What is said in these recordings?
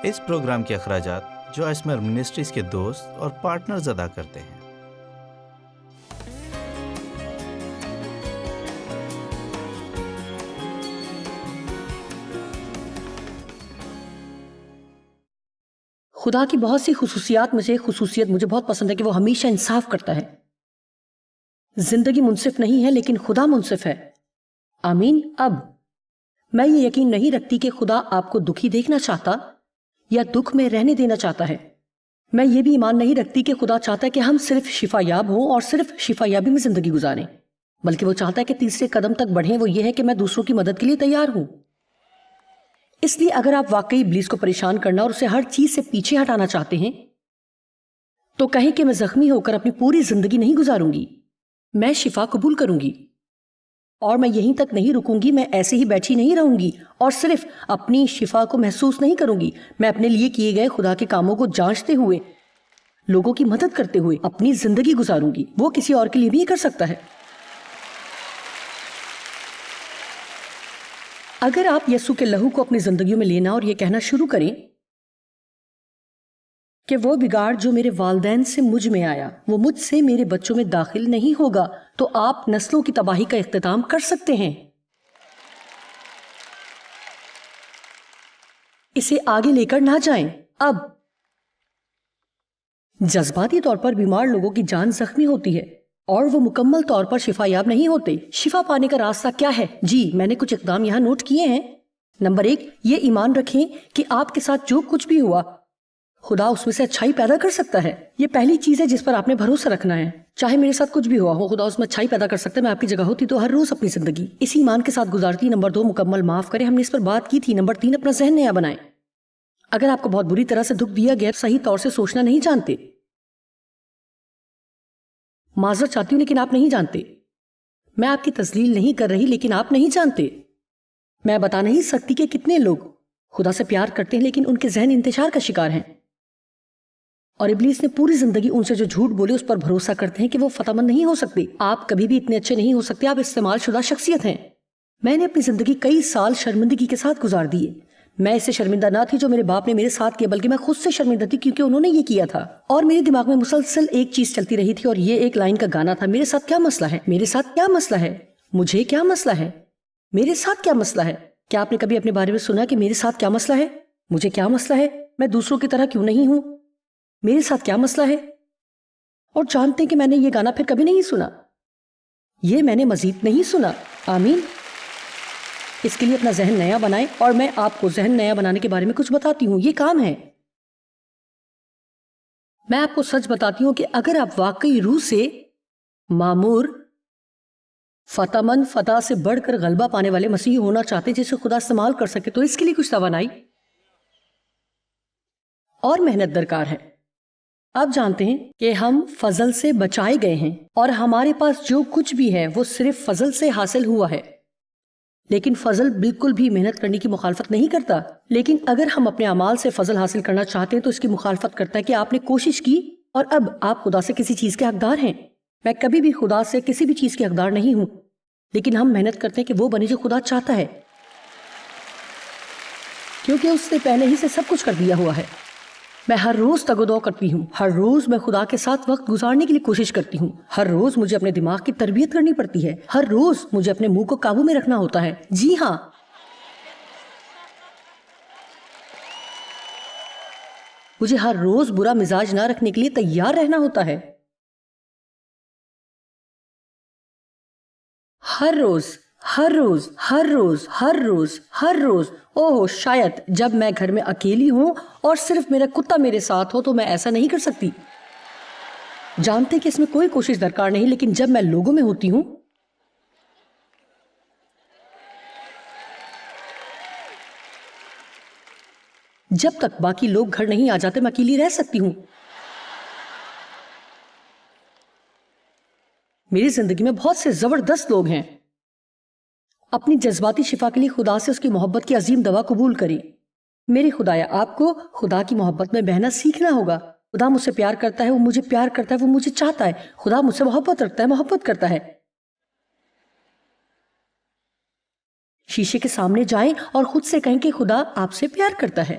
اس programme کے اخراجات جو اسمر منسٹریز کے دوست اور پارٹنرز ادا کرتے ہیں۔ خدا کی بہت سی خصوصیات میں سے ایک خصوصیت مجھے بہت پسند ہے کہ وہ ہمیشہ انصاف کرتا ہے۔ زندگی منصف نہیں ہے لیکن خدا منصف ہے۔ آمین۔ اب میں یہ یقین نہیں رکھتی کہ خدا آپ کو دکھی دیکھنا چاہتا یا دکھ میں رہنے دینا چاہتا ہے۔ میں یہ بھی ایمان نہیں رکھتی کہ خدا چاہتا ہے کہ ہم صرف شفا یاب ہوں اور صرف شفا یابی میں زندگی گزاریں، بلکہ وہ چاہتا ہے کہ تیسرے قدم تک بڑھیں، وہ یہ ہے کہ میں دوسروں کی مدد کے لیے تیار ہوں۔ اس لیے اگر آپ واقعی ابلیس کو پریشان کرنا اور اسے ہر چیز سے پیچھے ہٹانا چاہتے ہیں تو کہیں کہ میں زخمی ہو کر اپنی پوری زندگی نہیں گزاروں گی، میں شفا قبول کروں گی، اور میں یہیں تک نہیں رکوں گی، میں ایسے ہی بیٹھی نہیں رہوں گی اور صرف اپنی شفا کو محسوس نہیں کروں گی، میں اپنے لیے کیے گئے خدا کے کاموں کو جانچتے ہوئے، لوگوں کی مدد کرتے ہوئے اپنی زندگی گزاروں گی۔ وہ کسی اور کے لیے بھی یہ کر سکتا ہے۔ اگر آپ یسوع کے لہو کو اپنی زندگیوں میں لینا اور یہ کہنا شروع کریں کہ وہ بگاڑ جو میرے والدین سے مجھ میں آیا وہ مجھ سے میرے بچوں میں داخل نہیں ہوگا، تو آپ نسلوں کی تباہی کا اختتام کر سکتے ہیں۔ اسے آگے لے کر نہ جائیں۔ اب جذباتی طور پر بیمار لوگوں کی جان زخمی ہوتی ہے اور وہ مکمل طور پر شفا یاب نہیں ہوتے۔ شفا پانے کا راستہ کیا ہے؟ جی، میں نے کچھ اقدام یہاں نوٹ کیے ہیں۔ نمبر 1، یہ ایمان رکھیں کہ آپ کے ساتھ جو کچھ بھی ہوا خدا اس میں سے اچھائی پیدا کر سکتا ہے۔ یہ پہلی چیز ہے جس پر آپ نے بھروسہ رکھنا ہے۔ چاہے میرے ساتھ کچھ بھی ہوا ہو، خدا اس میں اچھائی پیدا کر سکتا ہے۔ میں آپ کی جگہ ہوتی تو ہر روز اپنی زندگی اسی ایمان کے ساتھ گزارتی۔ نمبر 2، مکمل معاف کریں، ہم نے اس پر بات کی تھی۔ نمبر 3، اپنا ذہن نیا بنائیں۔ اگر آپ کو بہت بری طرح سے دکھ دیا گیا، صحیح طور سے سوچنا نہیں جانتے۔ معذرت چاہتی ہوں لیکن آپ نہیں جانتے۔ میں آپ کی تذلیل نہیں کر رہی لیکن آپ نہیں جانتے۔ میں بتا نہیں سکتی کہ کتنے لوگ خدا سے پیار کرتے ہیں لیکن ان کے ذہن انتشار کا شکار ہیں، اور ابلیس نے پوری زندگی ان سے جو جھوٹ بولے اس پر بھروسہ کرتے ہیں کہ وہ فتح مند نہیں ہو سکتے۔ آپ کبھی بھی اتنے اچھے نہیں ہو سکتے، آپ استعمال شدہ شخصیت ہیں۔ میں نے اپنی زندگی کئی سال شرمندگی کے ساتھ گزار دیے۔ میں اس سے شرمندہ نہ تھی جو میرے باپ نے میرے ساتھ کیا، بلکہ میں خود سے شرمندہ تھی کیونکہ انہوں نے یہ کیا تھا، اور میرے دماغ میں مسلسل ایک چیز چلتی رہی تھی، اور یہ ایک لائن کا گانا تھا: میرے ساتھ کیا مسئلہ ہے، میرے ساتھ کیا مسئلہ ہے، مجھے کیا مسئلہ ہے، میرے ساتھ کیا مسئلہ ہے۔ کیا آپ نے کبھی اپنے بارے میں سنا کہ میرے ساتھ کیا مسئلہ ہے، مجھے کیا مسئلہ ہے، میں دوسروں کی طرح کیوں نہیں ہوں، میرے ساتھ کیا مسئلہ ہے؟ اور جانتے ہیں کہ میں نے یہ گانا پھر کبھی نہیں سنا، یہ میں نے مزید نہیں سنا۔ آمین۔ اس کے لیے اپنا ذہن نیا بنائیں، اور میں آپ کو ذہن نیا بنانے کے بارے میں کچھ بتاتی ہوں۔ یہ کام ہے۔ میں آپ کو سچ بتاتی ہوں کہ اگر آپ واقعی روح سے معمور، فتح مند، فتح سے بڑھ کر غلبہ پانے والے مسیح ہونا چاہتے جسے خدا استعمال کر سکے، تو اس کے لیے کچھ توانائی اور محنت درکار ہے۔ آپ جانتے ہیں کہ ہم فضل سے بچائے گئے ہیں، اور ہمارے پاس جو کچھ بھی ہے وہ صرف فضل سے حاصل ہوا ہے، لیکن فضل بالکل بھی محنت کرنے کی مخالفت نہیں کرتا۔ لیکن اگر ہم اپنے اعمال سے فضل حاصل کرنا چاہتے ہیں تو اس کی مخالفت کرتا ہے کہ آپ نے کوشش کی اور اب آپ خدا سے کسی چیز کے حقدار ہیں۔ میں کبھی بھی خدا سے کسی بھی چیز کے حقدار نہیں ہوں، لیکن ہم محنت کرتے ہیں کہ وہ بنے جو خدا چاہتا ہے، کیونکہ اس نے پہلے ہی سے سب کچھ کر دیا ہوا ہے۔ میں ہر روز تگ و دو کرتی ہوں، ہر روز میں خدا کے ساتھ وقت گزارنے کے لیے کوشش کرتی ہوں، ہر روز مجھے اپنے دماغ کی تربیت کرنی پڑتی ہے، ہر روز مجھے اپنے منہ کو قابو میں رکھنا ہوتا ہے۔ جی ہاں، مجھے ہر روز برا مزاج نہ رکھنے کے لیے تیار رہنا ہوتا ہے، ہر روز ہر روز ہر روز ہر روز ہر روز۔ اوہ، شاید جب میں گھر میں اکیلی ہوں اور صرف میرا کتا میرے ساتھ ہو تو میں ایسا نہیں کر سکتی۔ جانتے کہ اس میں کوئی کوشش درکار نہیں، لیکن جب میں لوگوں میں ہوتی ہوں جب تک باقی لوگ گھر نہیں آ جاتے میں اکیلی رہ سکتی ہوں۔ میری زندگی میں بہت سے زبردست لوگ ہیں۔ اپنی جذباتی شفا کے لیے خدا سے اس کی محبت کی عظیم دوا قبول کریں۔ میرے خدایا، آپ کو خدا کی محبت میں بہنا سیکھنا ہوگا۔ خدا مجھ سے پیار کرتا ہے، وہ مجھے پیار کرتا ہے، وہ مجھے چاہتا ہے۔ خدا مجھ سے محبت رکھتا ہے، محبت کرتا ہے۔ شیشے کے سامنے جائیں اور خود سے کہیں کہ خدا آپ سے پیار کرتا ہے۔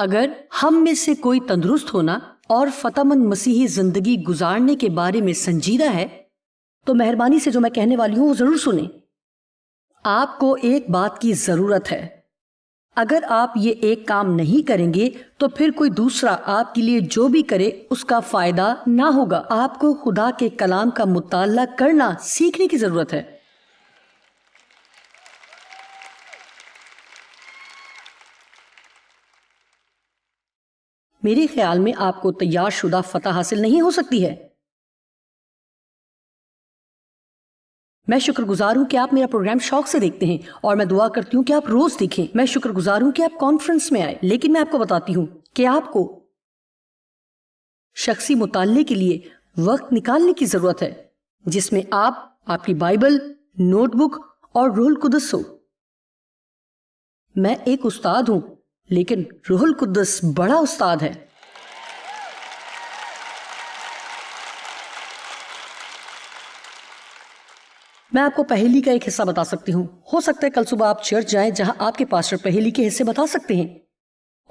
اگر ہم میں سے کوئی تندرست ہونا اور فتح مند مسیحی زندگی گزارنے کے بارے میں سنجیدہ ہے تو مہربانی سے جو میں کہنے والی ہوں وہ ضرور سنیں۔ آپ کو ایک بات کی ضرورت ہے۔ اگر آپ یہ ایک کام نہیں کریں گے تو پھر کوئی دوسرا آپ کے لیے جو بھی کرے اس کا فائدہ نہ ہوگا۔ آپ کو خدا کے کلام کا مطالعہ کرنا سیکھنے کی ضرورت ہے۔ میرے خیال میں آپ کو تیار شدہ فتح حاصل نہیں ہو سکتی ہے۔ میں شکر گزار ہوں کہ آپ میرا پروگرام شوق سے دیکھتے ہیں اور میں دعا کرتی ہوں کہ آپ روز دیکھیں۔ میں شکر گزار ہوں کہ آپ کانفرنس میں آئے، لیکن میں آپ کو بتاتی ہوں کہ آپ کو شخصی مطالعے کے لیے وقت نکالنے کی ضرورت ہے جس میں آپ کی بائبل، نوٹ بک اور روح القدس ہو۔ میں ایک استاد ہوں لیکن روح القدس بڑا استاد ہے۔ میں آپ کو پہیلی کا ایک حصہ بتا سکتی ہوں۔ ہو سکتا ہے کل صبح آپ چرچ جائیں جہاں آپ کے پاسٹر پہیلی کے حصے بتا سکتے ہیں،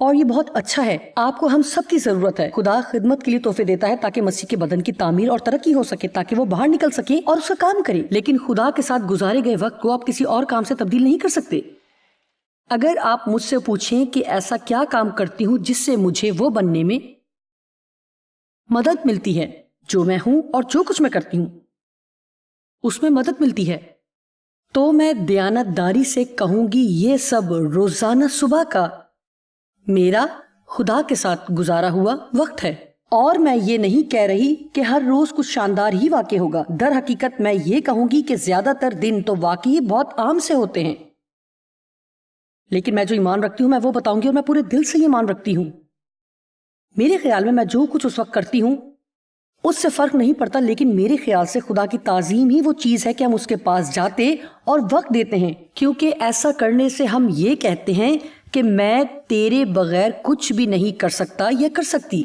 اور یہ بہت اچھا ہے۔ آپ کو ہم سب کی ضرورت ہے۔ خدا خدمت کے لیے تحفے دیتا ہے تاکہ مسیح کے بدن کی تعمیر اور ترقی ہو سکے، تاکہ وہ باہر نکل سکے اور اس کا کام کرے، لیکن خدا کے ساتھ گزارے گئے وقت کو آپ کسی اور کام سے تبدیل نہیں کر سکتے۔ اگر آپ مجھ سے پوچھیں کہ ایسا کیا کام کرتی ہوں جس سے مجھے وہ بننے میں مدد ملتی ہے جو میں ہوں اور جو کچھ میں کرتی ہوں اس میں مدد ملتی ہے، تو میں دیانت داری سے کہوں گی یہ سب روزانہ صبح کا میرا خدا کے ساتھ گزارا ہوا وقت ہے۔ اور میں یہ نہیں کہہ رہی کہ ہر روز کچھ شاندار ہی واقع ہوگا۔ در حقیقت میں یہ کہوں گی کہ زیادہ تر دن تو واقعی بہت عام سے ہوتے ہیں، لیکن میں جو ایمان رکھتی ہوں میں وہ بتاؤں گی، اور میں پورے دل سے ایمان رکھتی ہوں۔ میرے خیال میں جو کچھ اس وقت کرتی ہوں اس سے فرق نہیں پڑتا، لیکن میرے خیال سے خدا کی تعظیم ہی وہ چیز ہے کہ ہم اس کے پاس جاتے اور وقت دیتے ہیں، کیونکہ ایسا کرنے سے ہم یہ کہتے ہیں کہ میں تیرے بغیر کچھ بھی نہیں کر سکتا یا کر سکتی۔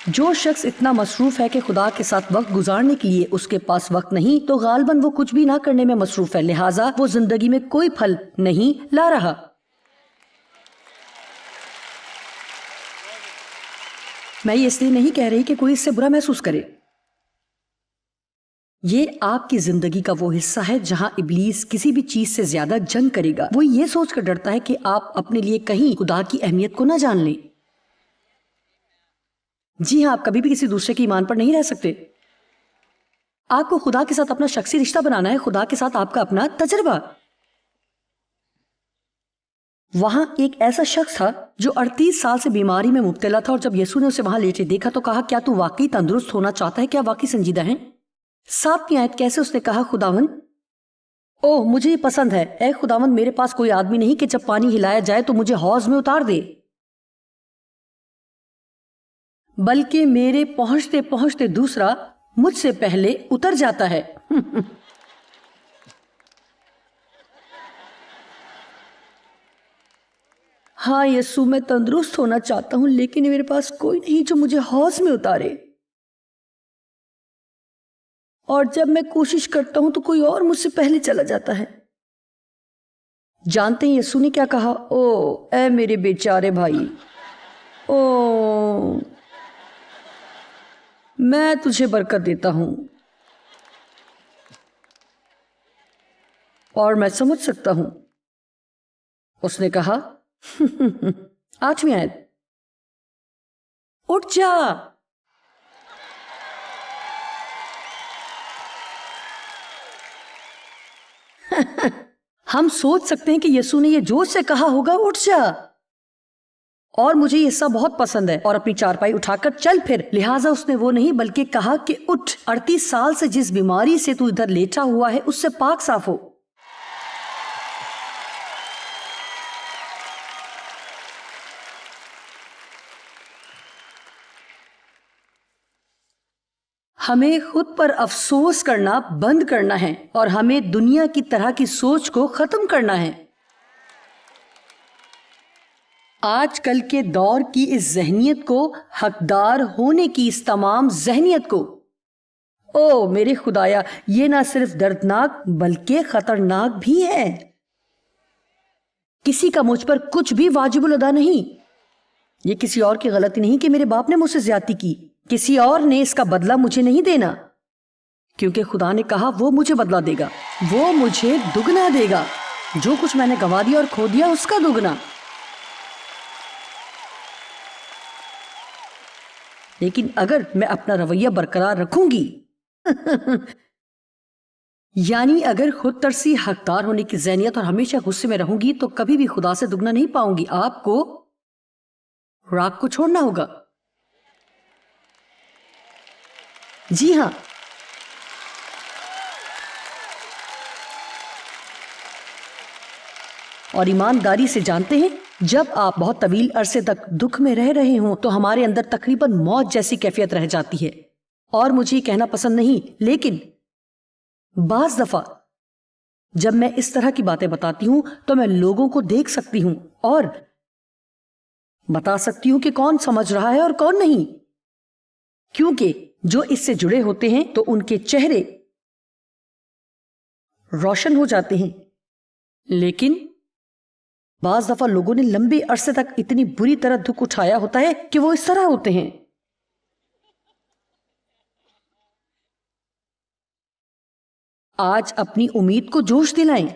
جو شخص اتنا مصروف ہے کہ خدا کے ساتھ وقت گزارنے کے لیے اس کے پاس وقت نہیں، تو غالباً وہ کچھ بھی نہ کرنے میں مصروف ہے، لہٰذا وہ زندگی میں کوئی پھل نہیں لا رہا۔ میں یہ اس لیے نہیں کہہ رہی کہ کوئی اس سے برا محسوس کرے۔ یہ آپ کی زندگی کا وہ حصہ ہے جہاں ابلیس کسی بھی چیز سے زیادہ جنگ کرے گا۔ وہ یہ سوچ کر ڈرتا ہے کہ آپ اپنے لیے کہیں خدا کی اہمیت کو نہ جان لیں۔ جی ہاں، آپ کبھی بھی کسی دوسرے کے ایمان پر نہیں رہ سکتے۔ آپ کو خدا کے ساتھ اپنا شخصی رشتہ بنانا ہے، خدا کے ساتھ آپ کا اپنا تجربہ۔ وہاں ایک ایسا شخص تھا جو 38 سال سے بیماری میں مبتلا تھا، اور جب یسوع نے اسے وہاں لیٹے دیکھا تو کہا، کیا تو واقعی تندرست ہونا چاہتا ہے؟ کیا واقعی سنجیدہ ہیں؟ 7ویں آیت کیسے اس نے کہا، خداوند اوہ مجھے یہ پسند ہے، اے خداوند میرے پاس کوئی آدمی نہیں کہ جب پانی ہلایا جائے تو مجھے حوض میں اتار دے، بلکہ میرے پہنچتے پہنچتے دوسرا مجھ سے پہلے اتر جاتا ہے۔ ہاں یسوع، میں تندرست ہونا چاہتا ہوں لیکن میرے پاس کوئی نہیں جو مجھے حوض میں اتارے، اور جب میں کوشش کرتا ہوں تو کوئی اور مجھ سے پہلے چلا جاتا ہے۔ جانتے ہیں یسوع نے کیا کہا؟ او اے میرے بیچارے بھائی، او میں تجھے برکت دیتا ہوں، اور میں سمجھ سکتا ہوں۔ اس نے کہا 8ویں آیت، اٹھ جا۔ ہم سوچ سکتے ہیں کہ یسوع نے یہ جوش سے کہا ہوگا اٹھ جا، اور مجھے یہ حصہ بہت پسند ہے، اور اپنی چارپائی اٹھا کر چل پھر۔ لہٰذا اس نے وہ نہیں بلکہ کہا کہ اٹھ، 38 سال سے جس بیماری سے تو ادھر لیٹا ہوا ہے اس سے پاک صاف ہو۔ ہمیں خود پر افسوس کرنا بند کرنا ہے اور ہمیں دنیا کی طرح کی سوچ کو ختم کرنا ہے۔ آج کل کے دور کی اس ذہنیت کو، حقدار ہونے کی اس تمام ذہنیت کو، او میرے خدایا، یہ نہ صرف دردناک بلکہ خطرناک بھی ہے۔ کسی کا مجھ پر کچھ بھی واجب الادا نہیں. یہ کسی اور کی غلطی نہیں کہ میرے باپ نے مجھ سے زیادتی کی. کسی اور نے اس کا بدلہ مجھے نہیں دینا، کیونکہ خدا نے کہا وہ مجھے بدلہ دے گا، وہ مجھے دگنا دے گا. جو کچھ میں نے گنوا دیا اور کھو دیا اس کا دگنا. لیکن اگر میں اپنا رویہ برقرار رکھوں گی یعنی اگر خود ترسی، حقدار ہونے کی ذہنیت اور ہمیشہ غصے میں رہوں گی تو کبھی بھی خدا سے دگنا نہیں پاؤں گی. آپ کو راگ کو چھوڑنا ہوگا. جی ہاں، اور ایمانداری سے جانتے ہیں جب آپ بہت طویل عرصے تک دکھ میں رہ رہے ہوں تو ہمارے اندر تقریباً موت جیسی کیفیت رہ جاتی ہے. اور مجھے یہ کہنا پسند نہیں، لیکن بعض دفعہ جب میں اس طرح کی باتیں بتاتی ہوں تو میں لوگوں کو دیکھ سکتی ہوں اور بتا سکتی ہوں کہ کون سمجھ رہا ہے اور کون نہیں، کیونکہ جو اس سے جڑے ہوتے ہیں تو ان کے چہرے روشن ہو جاتے ہیں. لیکن بعض دفعہ لوگوں نے لمبے عرصے تک اتنی بری طرح دکھ اٹھایا ہوتا ہے کہ وہ اس طرح ہوتے ہیں. آج اپنی امید کو جوش دلائیں.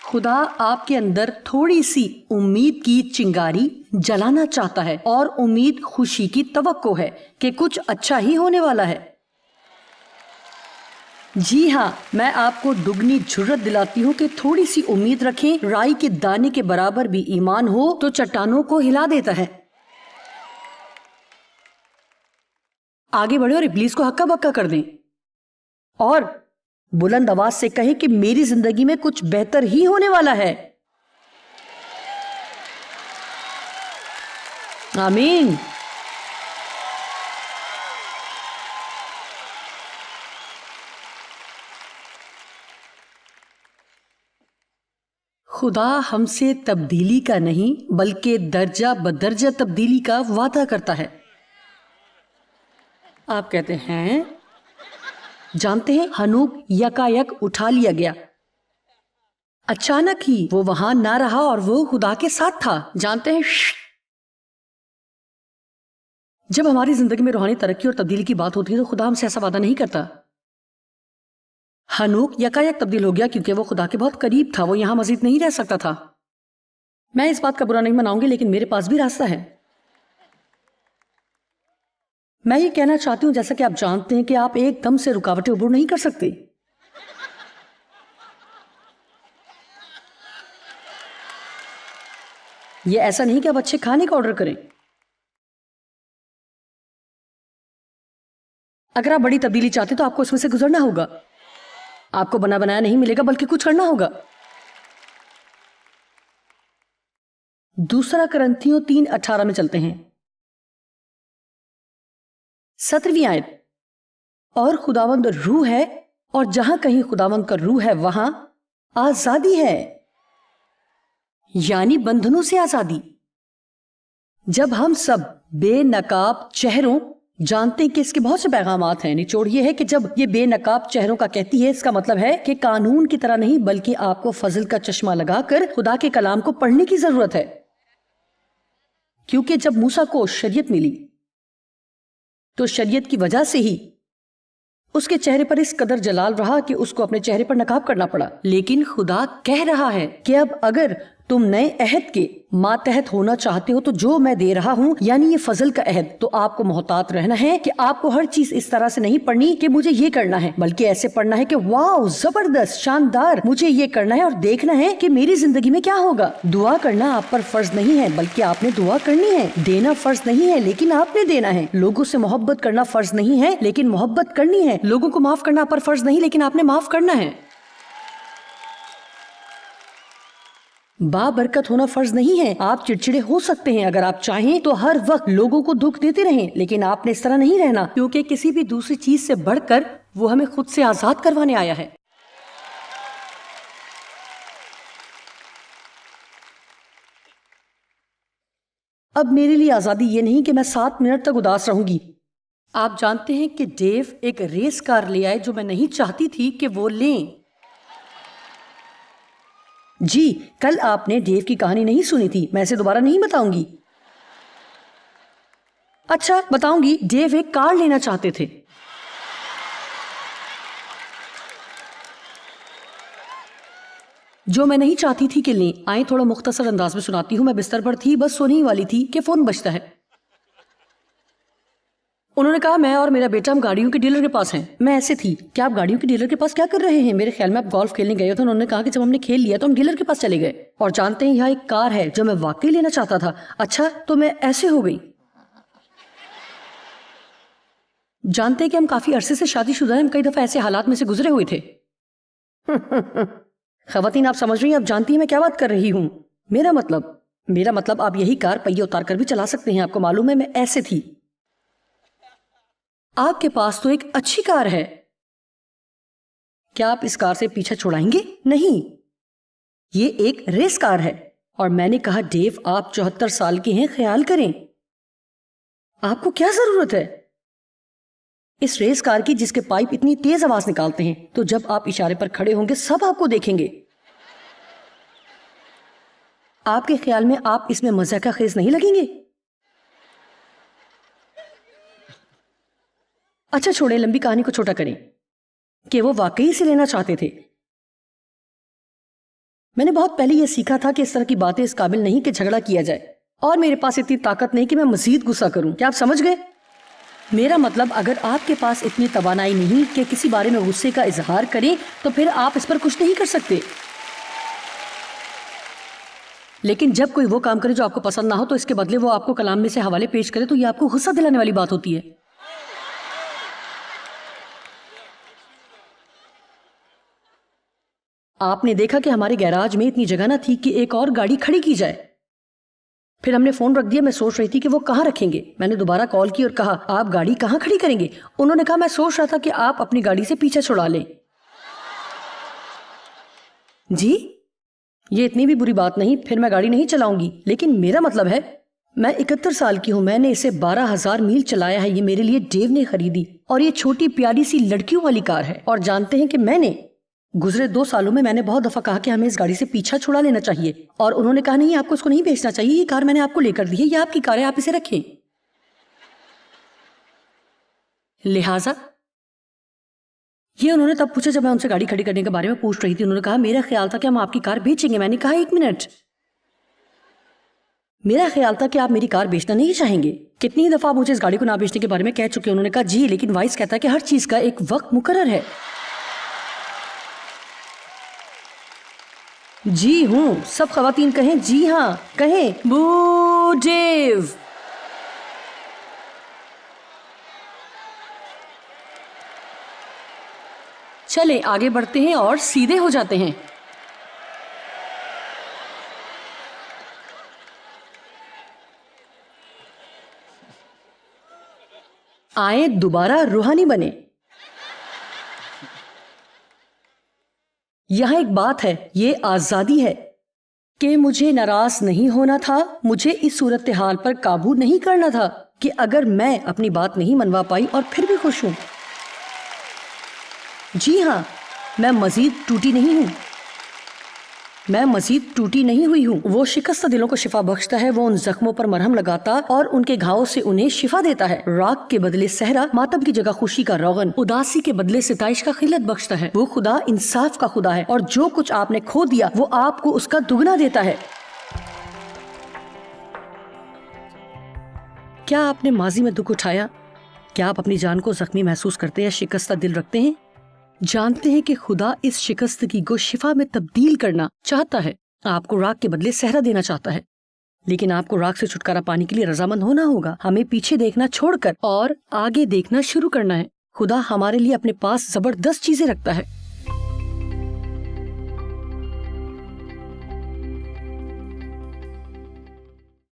خدا آپ کے اندر تھوڑی سی امید کی چنگاری جلانا چاہتا ہے، اور امید خوشی کی توقع ہے کہ کچھ اچھا ہی ہونے والا ہے. جی ہاں، میں آپ کو دگنی جرت دلاتی ہوں کہ تھوڑی سی امید رکھیں. رائی کے دانے کے برابر بھی ایمان ہو تو چٹانوں کو ہلا دیتا ہے. آگے بڑھے اور ابلیس کو ہکا بکا کر دیں اور بلند آواز سے کہیں کہ میری زندگی میں کچھ بہتر ہی ہونے والا ہے. آمین. خدا ہم سے تبدیلی کا نہیں بلکہ درجہ بدرجہ تبدیلی کا وعدہ کرتا ہے. آپ کہتے ہیں جانتے ہیں ہنوک یکا یک اٹھا لیا گیا. اچانک ہی وہ وہاں نہ رہا اور وہ خدا کے ساتھ تھا. جانتے ہیں جب ہماری زندگی میں روحانی ترقی اور تبدیلی کی بات ہوتی ہے تو خدا ہم سے ایسا وعدہ نہیں کرتا. ہنوک یکا یک تبدیل ہو گیا کیونکہ وہ خدا کے بہت قریب تھا. وہ یہاں مزید نہیں رہ سکتا تھا. میں اس بات کا برا نہیں مناؤں گی، لیکن میرے پاس بھی راستہ ہے. میں یہ کہنا چاہتی ہوں جیسا کہ آپ جانتے ہیں کہ آپ ایک دم سے رکاوٹیں عبور نہیں کر سکتے. یہ ایسا نہیں کہ آپ اچھے کھانے کا آرڈر کریں. اگر آپ بڑی تبدیلی چاہتے تو آپ کو اس میں سے گزرنا ہوگا. آپ کو بنا بنایا نہیں ملے گا بلکہ کچھ کرنا ہوگا. دوسرا کرنتھیوں 3:18 میں چلتے ہیں. 17ویں آیت. اور خداوند روح ہے، اور جہاں کہیں خداوند کا روح ہے وہاں آزادی ہے، یعنی بندھنوں سے آزادی. جب ہم سب بے نقاب چہروں، جانتے ہیں کہ اس کے بہت سے پیغامات ہیں. نچوڑ یہ ہے کہ جب یہ بے نقاب چہروں کا کہتی ہے، اس کا مطلب ہے کہ قانون کی طرح نہیں بلکہ آپ کو فضل کا چشمہ لگا کر خدا کے کلام کو پڑھنے کی ضرورت ہے. کیونکہ جب موسیٰ کو شریعت ملی تو شریعت کی وجہ سے ہی اس کے چہرے پر اس قدر جلال رہا کہ اس کو اپنے چہرے پر نقاب کرنا پڑا. لیکن خدا کہہ رہا ہے کہ اب اگر تم نئے عہد کے ماتحت ہونا چاہتے ہو تو جو میں دے رہا ہوں یعنی یہ فضل کا عہد، تو آپ کو محتاط رہنا ہے کہ آپ کو ہر چیز اس طرح سے نہیں پڑھنی کہ مجھے یہ کرنا ہے، بلکہ ایسے پڑھنا ہے کہ واو زبردست شاندار، مجھے یہ کرنا ہے اور دیکھنا ہے کہ میری زندگی میں کیا ہوگا. دعا کرنا آپ پر فرض نہیں ہے بلکہ آپ نے دعا کرنی ہے. دینا فرض نہیں ہے لیکن آپ نے دینا ہے. لوگوں سے محبت کرنا فرض نہیں ہے لیکن محبت کرنی ہے. لوگوں کو معاف کرنا آپ پر فرض نہیں لیکن آپ نے معاف کرنا ہے. بابرکت ہونا فرض نہیں ہے. آپ چڑچڑے ہو سکتے ہیں اگر آپ چاہیں تو ہر وقت لوگوں کو دکھ دیتے رہیں، لیکن آپ نے اس طرح نہیں رہنا، کیونکہ کسی بھی دوسری چیز سے بڑھ کر وہ ہمیں خود سے آزاد کروانے آیا ہے. اب میرے لیے آزادی یہ نہیں کہ میں 7 منٹ تک اداس رہوں گی. آپ جانتے ہیں کہ ڈیو ایک ریس کار لے آئے جو میں نہیں چاہتی تھی کہ وہ لیں. جی کل آپ نے ڈیو کی کہانی نہیں سنی تھی, میں اسے دوبارہ نہیں بتاؤں گی. اچھا بتاؤں گی. ڈیو ایک کار لینا چاہتے تھے. جو میں نہیں چاہتی تھی کہ لیں. آئیں تھوڑا مختصر انداز میں سناتی ہوں. میں بستر پر تھی, بس سونے ہی والی تھی کہ فون بجتا ہے. انہوں نے کہا میں اور میرا بیٹا ہم گاڑیوں کے ڈیلر کے پاس ہیں. میں ایسے تھی کہ آپ گاڑیوں کے ڈیلر کے پاس کیا کر رہے ہیں؟ میرے خیال میں آپ گولف کھیلنے گئے تھے. انہوں نے کہا کہ جب ہم نے کھیل لیا تو ہم ڈیلر کے پاس چلے گئے اور جانتے ہیں یہاں ایک کار ہے جو میں واقعی لینا چاہتا تھا. اچھا تو میں ایسے ہو گئی. جانتے ہیں کہ ہم کافی عرصے سے شادی شدہ ہیں. ہم کئی دفعہ ایسے حالات میں سے گزرے ہوئے تھے. خواتین آپ سمجھ رہی ہیں, آپ جانتی ہیں میں کیا بات کر رہی ہوں. میرا مطلب آپ یہی کار پہیے اتار کر بھی چلا سکتے ہیں. آپ کو معلوم ہے میں ایسے تھی. آپ کے پاس تو ایک اچھی کار ہے, کیا آپ اس کار سے پیچھا چھڑائیں گے؟ نہیں, یہ ایک ریس کار ہے. اور میں نے کہا ڈیو آپ 74 سال کے ہیں, خیال کریں آپ کو کیا ضرورت ہے اس ریس کار کی جس کے پائپ اتنی تیز آواز نکالتے ہیں. تو جب آپ اشارے پر کھڑے ہوں گے سب آپ کو دیکھیں گے. آپ کے خیال میں آپ اس میں مزاح خیز نہیں لگیں گے؟ اچھا چھوڑیں, لمبی کہانی کو چھوٹا کریں کہ وہ واقعی سے لینا چاہتے تھے. میں نے بہت پہلے یہ سیکھا تھا کہ اس طرح کی باتیں اس قابل نہیں کہ جھگڑا کیا جائے, اور میرے پاس اتنی طاقت نہیں کہ میں مزید غصہ کروں. کیا آپ سمجھ گئے؟ میرا مطلب اگر آپ کے پاس اتنی توانائی نہیں کہ کسی بارے میں غصے کا اظہار کریں تو پھر آپ اس پر کچھ نہیں کر سکتے. لیکن جب کوئی وہ کام کرے جو آپ کو پسند نہ ہو تو اس کے بدلے وہ آپ کو کلام میں سے حوالے پیش کرے تو یہ آپ کو غصہ دلانے والی بات ہوتی ہے. آپ نے دیکھا کہ ہمارے گیراج میں اتنی جگہ نہ تھی کہ ایک اور گاڑی کھڑی کی جائے. پھر ہم نے فون رکھ دیا. میں سوچ رہی تھی کہ وہ کہاں رکھیں گے. میں نے دوبارہ کال کی اور کہا آپ گاڑی کہاں کھڑی کریں گے؟ انہوں نے کہا میں سوچ رہا تھا کہ آپ اپنی گاڑی سے پیچھا چھڑا لیں. جی یہ اتنی بھی بری بات نہیں, پھر میں گاڑی نہیں چلاؤں گی. لیکن میرا مطلب ہے میں 71 سال کی ہوں, میں نے اسے 12,000 میل چلایا ہے. یہ میرے لیے ڈیو نے خریدی اور یہ چھوٹی پیاری سی لڑکیوں والی کار ہے. اور جانتے ہیں کہ میں نے گزرے 2 سالوں میں نے بہت دفعہ کہا کہ ہمیں اس گاڑی سے پیچھا چھڑا لینا چاہیے, اور انہوں نے کہا نہیں آپ کو اس کو نہیں بیچنا چاہیے, یہ کار میں نے آپ کو لے کر دی ہے, یہ آپ کی کار ہے, آپ اسے رکھیں. لہٰذا یہ انہوں نے تب پوچھا جب میں ان سے گاڑی کھڑی کرنے کے بارے میں پوچھ رہی تھی. انہوں نے کہا میرا خیال تھا کہ ہم آپ کی کار بیچیں گے. میں نے کہا 1 منٹ, میرا خیال تھا کہ آپ میری کار بیچنا نہیں چاہیں گے. کتنی دفعہ آپ مجھے اس گاڑی کو نہ بیچنے کے بارے میں کہہ چکے. انہوں نے کہا جی لیکن وائس کہتا ہے کہ ہر چیز کا ایک وقت مقرر ہے. جی ہوں, سب خواتین کہیں جی ہاں, کہیں بو ڈیو. چلیں آگے بڑھتے ہیں اور سیدھے ہو جاتے ہیں. آئیں دوبارہ روحانی بنے. یہاں ایک بات ہے, یہ آزادی ہے کہ مجھے ناراض نہیں ہونا تھا, مجھے اس صورتحال پر قابو نہیں کرنا تھا کہ اگر میں اپنی بات نہیں منوا پائی اور پھر بھی خوش ہوں. جی ہاں, میں مزید ٹوٹی نہیں ہوئی ہوں. وہ شکستہ دلوں کو شفا بخشتا ہے, وہ ان زخموں پر مرہم لگاتا اور ان کے گھاؤں سے انہیں شفا دیتا ہے. راگ کے بدلے صحرا, ماتم کی جگہ خوشی کا روغن, اداسی کے بدلے ستائش کا خلت بخشتا ہے. وہ خدا انصاف کا خدا ہے, اور جو کچھ آپ نے کھو دیا وہ آپ کو اس کا دگنا دیتا ہے. کیا آپ نے ماضی میں دکھ اٹھایا؟ کیا آپ اپنی جان کو زخمی محسوس کرتے یا شکستہ دل رکھتے ہیں؟ جانتے ہیں کہ خدا اس شکستگی کو شفا میں تبدیل کرنا چاہتا ہے. آپ کو راگ کے بدلے صحرا دینا چاہتا ہے, لیکن آپ کو راگ سے چھٹکارا پانے کے لیے رضامند ہونا ہوگا. ہمیں پیچھے دیکھنا چھوڑ کر اور آگے دیکھنا شروع کرنا ہے. خدا ہمارے لیے اپنے پاس زبردست چیزیں رکھتا ہے.